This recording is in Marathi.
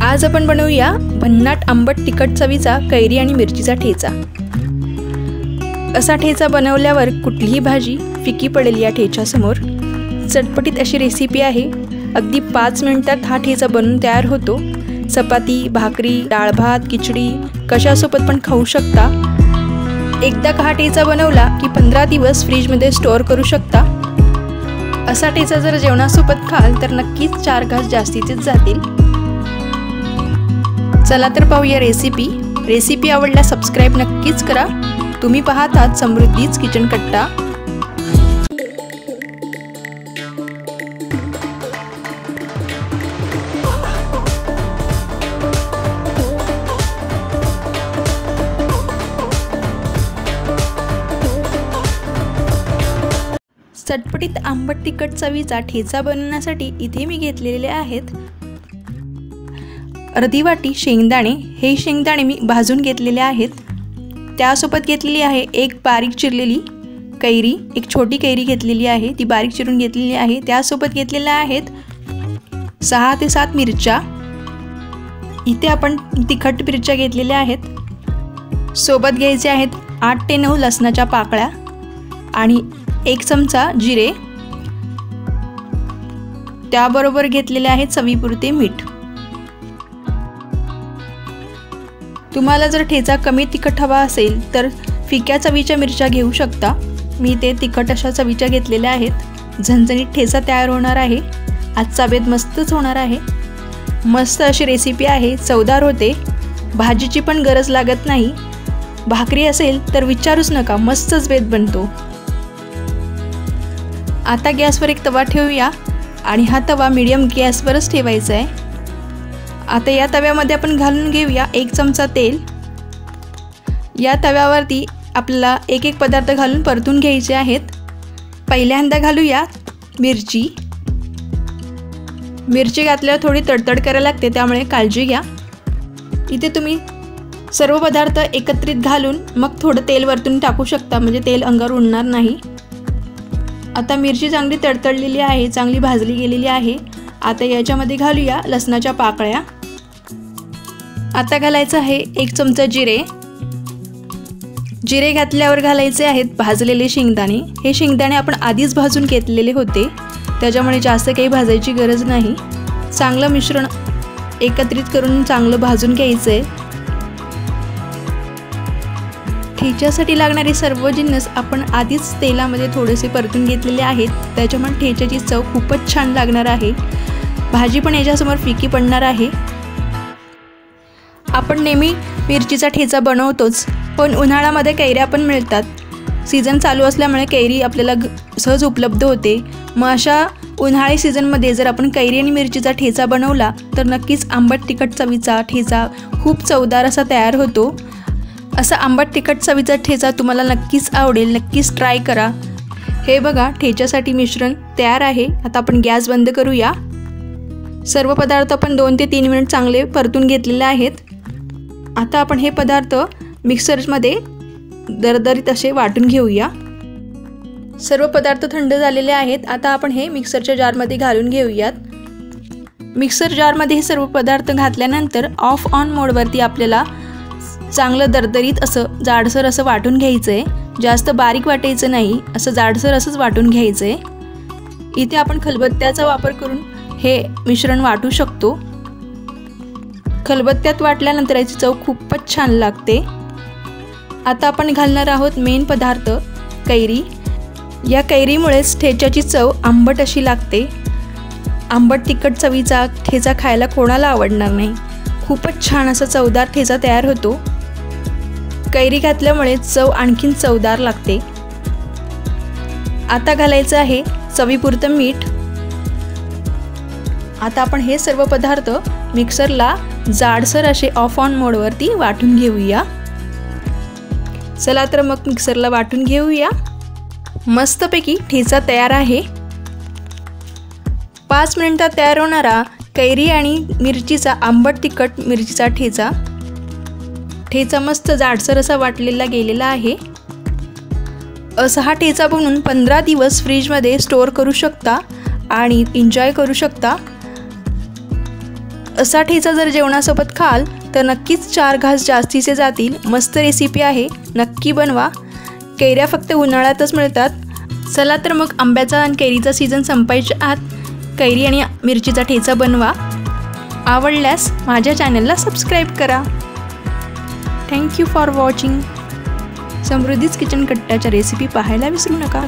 आज आपण बनवूया भन्नाट आंबट तिखट चवीचा कैरी आणि मिरचीचा ठेचा। असा ठेचा बनवल्यावर कुठलीही भाजी फिकी पडेल या ठेच्यासमोर। चटपटीत अशी रेसिपी आहे। अगदी 5 मिनिटात हा ठेचा बनून तयार होतो। चपाती, भाकरी, डाळ भात, खिचडी कशासोबत पण खाऊ शकता। एकदा हा ठेचा बनवला की 15 दिवस फ्रीजमध्ये स्टोअर करू शकता। असा ठेचा जर जेवणासोबत खाल तर नक्कीच 4 घास जास्तीचेच जातील। चला तर पाहूया रेसिपी आवडल्यास सबस्क्राइब नक्कीच करा। तुम्ही पाहतात समृद्धीच किचन कट्टा। चटपटीत आंबट तिखट चवीचा ठेचा बनवण्यासाठी इथे मी घेतलेले आहेत अर्धी वाटी शेंगदाणे। हे शेंगदाणे मी भाजून घेतलेले आहेत। त्यासोबत घेतलेली आहे एक बारीक चिरलेली कैरी, एक छोटी कैरी घेतलेली आहे, ती बारीक चिरून घेतलेली आहे। त्यासोबत घेतलेल्या आहेत 6 ते 7 मिरच्या। इथे आपण तिखट मिरच्या घेतलेल्या आहेत। सोबत घ्यायचे आहेत 8 ते 9 लसणाच्या पाकळ्या आणि 1 चमचा जिरे। त्याबरोबर घेतलेले आहे चवीपुरते मीठ। तुम्हाला जर ठेचा कमी तिखट हवा असेल तर फिक्या चवीच्या मिरच्या घेऊ शकता। मी ते तिखट अशा चवीच्या घेतलेल्या आहेत। झणझणीत ठेचा तयार होणार आहे। आजचा बेत मस्तच होणार आहे। मस्त अशी रेसिपी आहे, चवदार होते, भाजीची पण गरज लागत नाही। भाकरी असेल तर विचारूच नका, मस्तच बेत बनतो। आता गॅसवर एक तवा ठेवूया आणि हा तवा मीडियम गॅसवरच ठेवायचा आहे। आता या तव्यामध्ये आपण घालून घेऊया 1 चमचा तेल। या तव्यावरती आपल्याला एक पदार्थ घालून परतून घ्यायचे आहेत। पहिल्यांदा घालूया मिरची। मिरची घातल्यावर थोडी तडतड करायला लागते, त्यामुळे काळजी घ्या। इथे तुम्ही सर्व पदार्थ एकत्रित घालून मग थोडं तेल वरतून टाकू शकता, म्हणजे तेल अंगावर उडणार नाही। आता मिरची चांगली तडतडलेली आहे, चांगली भाजली गेलेली आहे। आता याच्यामध्ये घालूया लसणाच्या पाकळ्या। आता घालायचं आहे 1 चमचा जिरे। जिरे घातल्यावर घालायचे आहेत भाजलेले शेंगदाणे। हे शेंगदाणे आपण आधीच भाजून घेतलेले होते, त्याच्यामुळे जास्त काही भाजायची गरज नाही। चांगलं मिश्रण एकत्रित करून चांगलं भाजून घ्यायचं आहे। ठेच्यासाठी लागणारे सर्व जिन्नस आपण आधीच तेलामध्ये थोडेसे परतून घेतलेले आहेत, त्याच्यामुळे ठेच्याची चव खूपच छान लागणार आहे। भाजी पण याच्यासमोर फिकी पडणार आहे। आपण नेहमी मिरचीचा ठेचा बनवतोच, पण उन्हाळ्यामध्ये कैऱ्या पण मिळतात। सीझन चालू असल्यामुळे कैरी आपल्याला सहज उपलब्ध होते। मग अशा उन्हाळी सीझनमध्ये जर आपण कैरी आणि मिरचीचा ठेचा बनवला तर नक्कीच आंबट तिखट चवीचा ठेचा खूप चवदार असा तयार होतो। असा आंबट तिखट चवीचा ठेचा तुम्हाला नक्कीच आवडेल, नक्कीच ट्राय करा। हे बघा, ठेच्यासाठी मिश्रण तयार आहे। आता आपण गॅस बंद करूया। सर्व पदार्थ आपण 2 ते 3 मिनिट चांगले परतून घेतलेले आहेत। आता आपण हे पदार्थ मिक्सरमध्ये दरदरीत असे वाटून घेऊया। सर्व पदार्थ थंड झालेले आहेत। आता आपण हे मिक्सरच्या जारमध्ये घालून घेऊयात। मिक्सर जारमध्ये हे सर्व पदार्थ घातल्यानंतर ऑफ ऑन मोडवरती आपल्याला चांगलं दरदरीत असं जाडसर असं वाटून घ्यायचं आहे। जास्त बारीक वाटायचं नाही, असं जाडसर असंच वाटून घ्यायचं आहे। इथे आपण खलबत्त्याचा वापर करून हे मिश्रण वाटू शकतो। खलबत्त्यात वाटल्यानंतर याची चव खूपच छान लागते। आता आपण घालणार आहोत मेन पदार्थ कैरी। या कैरीमुळेच ठेच्याची चव आंबट अशी लागते। आंबट तिखट चवीचा ठेचा खायला कोणाला आवडणार नाही। खूपच छान असा चवदार ठेचा तयार होतो। कैरी घातल्यामुळे चव आणखीन चवदार लागते। आता घालायचं आहे चवीपुरतं मीठ। आता आपण हे सर्व पदार्थ मिक्सरला जाडसर असे ऑफ ऑन मोडवरती वाटून घेऊया। चला तर मग मिक्सरला वाटून घेऊया। मस्तपैकी ठेचा तयार आहे। 5 मिनिटात तयार होणारा कैरी आणि मिरचीचा आंबट तिखट मिरचीचा ठेचा मस्त जाडसर असा वाटलेला गेलेला आहे। असा हा ठेचा बनवून 15 दिवस फ्रीजमध्ये स्टोअर करू शकता आणि एन्जॉय करू शकता। असा ठेचा जर जेवणासोबत खाल तर नक्कीच 4 घास जास्तीचे जातील। मस्त रेसिपी आहे, नक्की बनवा। कैऱ्या फक्त उन्हाळ्यातच मिळतात। चला तर मग आंब्याचा आणि कैरीचा सीझन संपायच्या आत कैरी आणि मिरचीचा ठेचा बनवा। आवडल्यास माझ्या चॅनलला सबस्क्राईब करा। Thank you for watching. Samruddhi's kitchen कट्ट्याच्या रेसिपी पाहायला विसरू नका।